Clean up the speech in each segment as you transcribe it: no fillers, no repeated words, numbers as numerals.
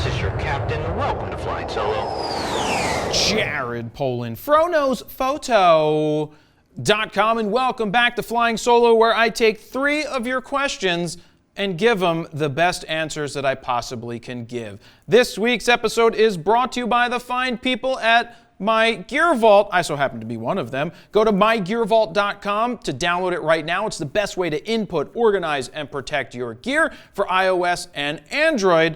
is your captain. Welcome to Flying Solo. Jared Poland, FroKnowsPhoto.com, and welcome back to Flying Solo, where I take 3 of your questions and give them the best answers that I possibly can give. This week's episode is brought to you by the fine people at My Gear Vault. I so happen to be one of them. Go to mygearvault.com to download it right now. It's the best way to input, organize, and protect your gear for iOS and Android,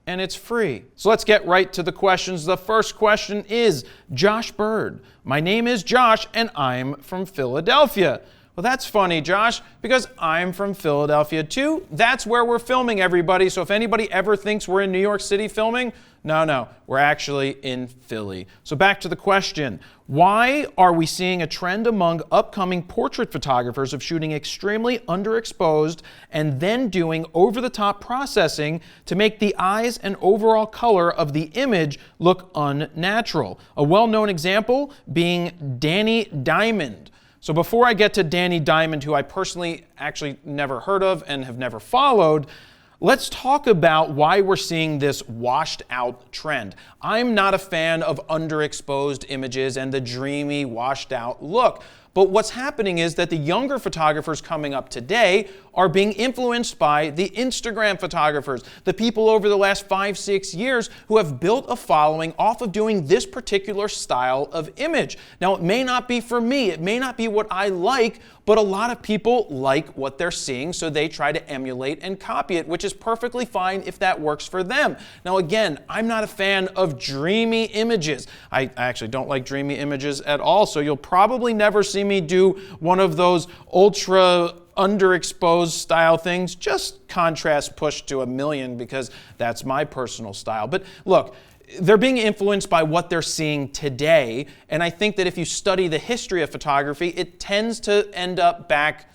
and it's free. So let's get right to the questions. The first question is Josh Bird. My name is Josh, and I'm from Philadelphia. Well, that's funny, Josh, because I'm from Philadelphia too. That's where we're filming, everybody. So if anybody ever thinks we're in New York City filming, no, we're actually in Philly. So back to the question. Why are we seeing a trend among upcoming portrait photographers of shooting extremely underexposed and then doing over-the-top processing to make the eyes and overall color of the image look unnatural? A well-known example being Danny Diamond. So before I get to Danny Diamond, who I personally actually never heard of and have never followed, let's talk about why we're seeing this washed out trend. I'm not a fan of underexposed images and the dreamy, washed out look. But what's happening is that the younger photographers coming up today are being influenced by the Instagram photographers, the people over the last 5-6 years who have built a following off of doing this particular style of image. Now, it may not be for me, it may not be what I like, but a lot of people like what they're seeing, so they try to emulate and copy it, which is perfectly fine if that works for them. Now, again, I'm not a fan of dreamy images. I actually don't like dreamy images at all, so you'll probably never see me do one of those ultra underexposed style things, just contrast pushed to 1,000,000 because that's my personal style. But look, they're being influenced by what they're seeing today, and I think that if you study the history of photography, it tends to end up back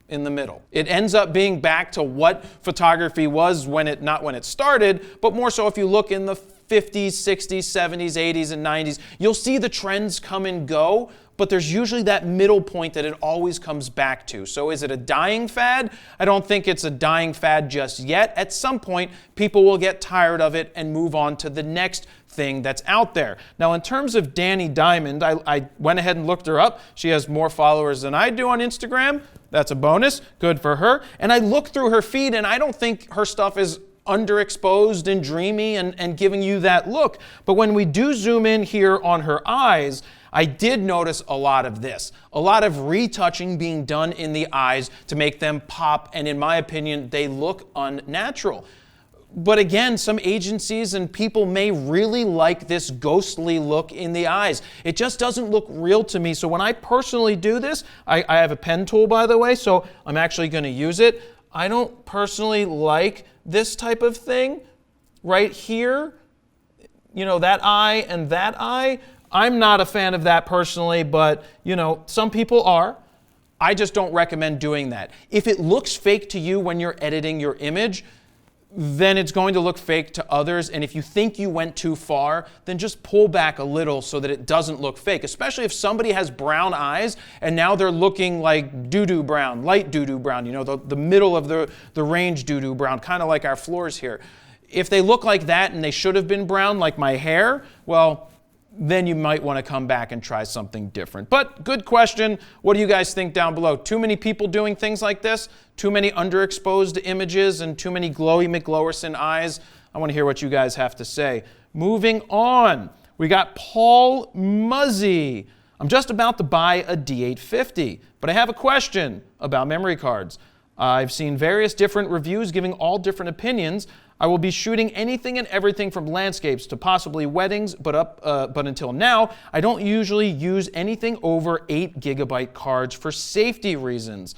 in the middle. It ends up being back to what photography was not when it started, but more so if you look in the 50s, 60s, 70s, 80s, and 90s, you'll see the trends come and go, but there's usually that middle point that it always comes back to. So is it a dying fad? I don't think it's a dying fad just yet. At some point, people will get tired of it and move on to the next thing that's out there. Now, in terms of Danny Diamond, I went ahead and looked her up. She has more followers than I do on Instagram. That's a bonus. Good for her. And I looked through her feed, and I don't think her stuff is underexposed and dreamy and giving you that look. But when we do zoom in here on her eyes, I did notice a lot of this, a lot of retouching being done in the eyes to make them pop, and in my opinion, they look unnatural. But again, some agencies and people may really like this ghostly look in the eyes. It just doesn't look real to me. So when I personally do this, I have a pen tool, by the way, so I'm actually going to use it. I don't personally like this type of thing right here, you know, that eye and that eye. I'm not a fan of that personally, but, you know, some people are. I just don't recommend doing that. If it looks fake to you when you're editing your image, then it's going to look fake to others. And if you think you went too far, then just pull back a little so that it doesn't look fake, especially if somebody has brown eyes and now they're looking like doo-doo brown, light doo-doo brown, you know, the middle of the range doo-doo brown, kind of like our floors here. If they look like that and they should have been brown, like my hair, well, then you might want to come back and try something different. But good question. What do you guys think down below? Too many people doing things like this? Too many underexposed images and too many glowy McGlowerson eyes? I want to hear what you guys have to say. Moving on, we got Paul Mozzie. I'm just about to buy a D850, but I have a question about memory cards. I've seen various different reviews giving all different opinions. I will be shooting anything and everything from landscapes to possibly weddings, but until now, I don't usually use anything over 8 GB cards for safety reasons.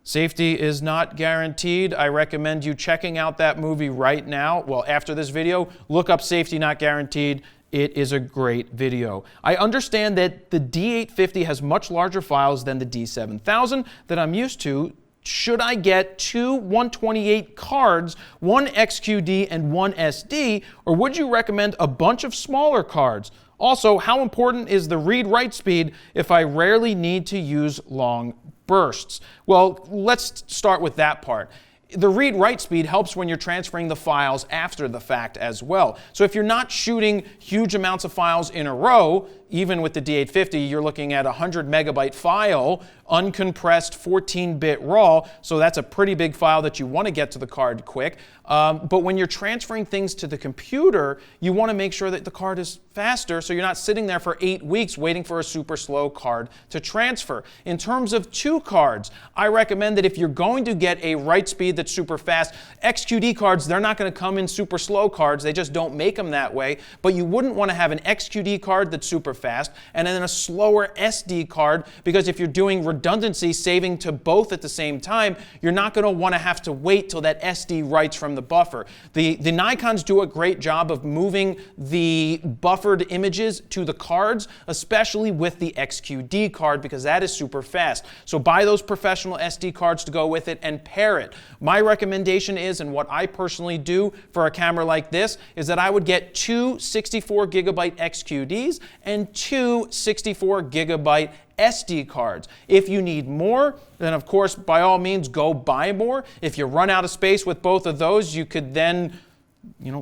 Safety is not guaranteed. I recommend you checking out that movie right now. Well, after this video, look up Safety Not Guaranteed. It is a great video. I understand that the D850 has much larger files than the D7000 that I'm used to. Should I get 2 128 cards, 1 XQD and 1 SD, or would you recommend a bunch of smaller cards? Also, how important is the read-write speed if I rarely need to use long bursts? Well, let's start with that part. the read-write speed helps when you're transferring the files after the fact as well. So if you're not shooting huge amounts of files in a row, even with the D850, you're looking at a 100 megabyte file, uncompressed 14-bit RAW, so that's a pretty big file that you want to get to the card quick. But when you're transferring things to the computer, you want to make sure that the card is faster, so you're not sitting there for 8 weeks waiting for a super slow card to transfer. In terms of 2 cards, I recommend that if you're going to get a write speed that's super fast, XQD cards, they're not going to come in super slow cards, they just don't make them that way, but you wouldn't want to have an XQD card that's super fast and then a slower SD card, because if you're doing redundancy, saving to both at the same time, you're not going to want to have to wait till that SD writes from the buffer. The Nikons do a great job of moving the buffered images to the cards, especially with the XQD card, because that is super fast. So buy those professional SD cards to go with it and pair it. My recommendation is, and what I personally do for a camera like this, is that I would get 2 64 gigabyte XQDs and 2 64 gigabyte SD cards. If you need more, then of course, by all means, go buy more. If you run out of space with both of those, you could then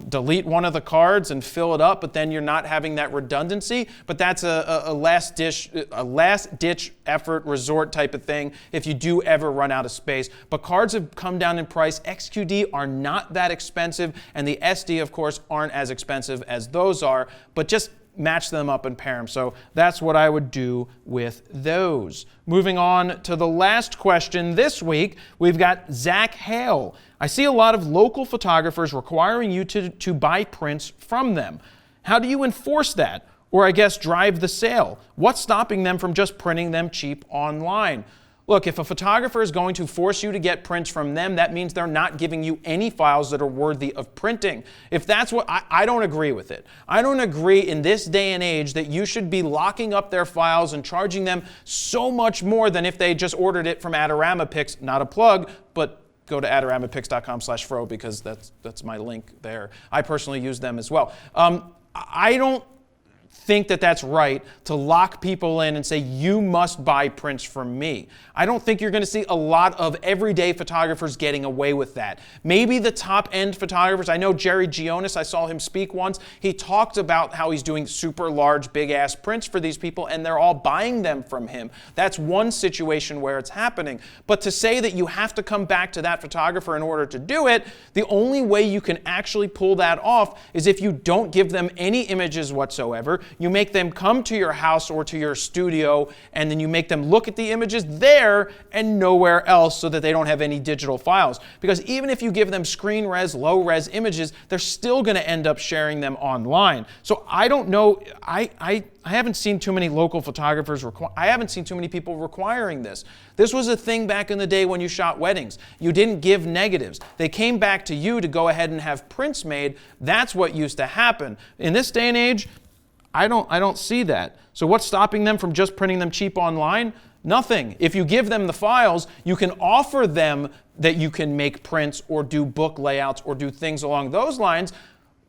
delete one of the cards and fill it up, but then you're not having that redundancy. But that's a last-ditch effort resort type of thing if you do ever run out of space. But cards have come down in price. XQD are not that expensive, and the SD, of course, aren't as expensive as those are, but just match them up and pair them. So that's what I would do with those. Moving on to the last question this week, we've got Zach Hale. I see a lot of local photographers requiring you to buy prints from them. How do you enforce that? Or I guess drive the sale? What's stopping them from just printing them cheap online? Look, if a photographer is going to force you to get prints from them, that means they're not giving you any files that are worthy of printing. If that's what, I don't agree with it. I don't agree in this day and age that you should be locking up their files and charging them so much more than if they just ordered it from Adorama Pics. Not a plug, but go to adoramapix.com/fro because that's my link there. I personally use them as well. I don't think that that's right to lock people in and say, you must buy prints from me. I don't think you're going to see a lot of everyday photographers getting away with that. Maybe the top-end photographers. I know Jerry Gionis, I saw him speak once. He talked about how he's doing super large, big-ass prints for these people, and they're all buying them from him. That's one situation where it's happening. But to say that you have to come back to that photographer in order to do it, the only way you can actually pull that off is if you don't give them any images whatsoever. You make them come to your house or to your studio, and then you make them look at the images there and nowhere else so that they don't have any digital files. Because even if you give them screen res, low res images, they're still going to end up sharing them online. So I don't know, I haven't seen too many local photographers, I haven't seen too many people requiring this. This was a thing back in the day when you shot weddings. You didn't give negatives. They came back to you to go ahead and have prints made. That's what used to happen. In this day and age, I don't see that. So what's stopping them from just printing them cheap online? Nothing. If you give them the files, you can offer them that you can make prints or do book layouts or do things along those lines.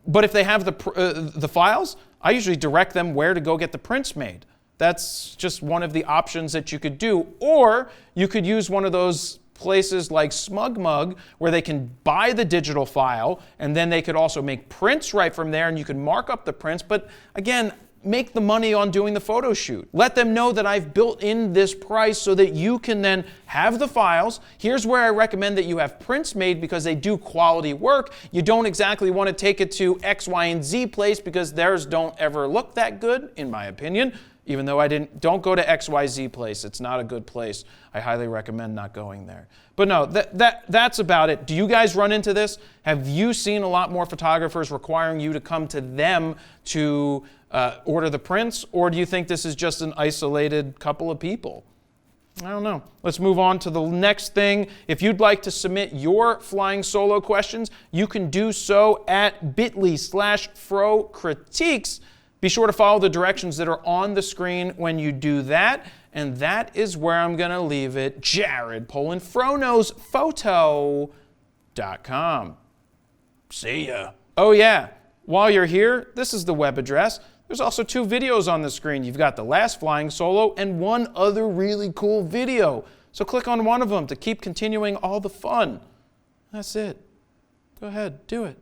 But if they have the files, I usually direct them where to go get the prints made. That's just one of the options that you could do. Or you could use one of those places like SmugMug where they can buy the digital file and then they could also make prints right from there and you can mark up the prints. But again, make the money on doing the photo shoot. Let them know that I've built in this price so that you can then have the files. Here's where I recommend that you have prints made because they do quality work. You don't exactly want to take it to X, Y, and Z place because theirs don't ever look that good, in my opinion. Even though don't go to XYZ place. It's not a good place. I highly recommend not going there. But no, that's about it. Do you guys run into this? Have you seen a lot more photographers requiring you to come to them to order the prints? Or do you think this is just an isolated couple of people? I don't know. Let's move on to the next thing. If you'd like to submit your flying solo questions, you can do so at bit.ly/FroCritiques. Be sure to follow the directions that are on the screen when you do that. And that is where I'm going to leave it. Jared Polin, FroKnowsPhoto.com. See ya. Oh yeah, while you're here, this is the web address. There's also 2 videos on the screen. You've got the last flying solo and one other really cool video. So click on one of them to keep continuing all the fun. That's it. Go ahead, do it.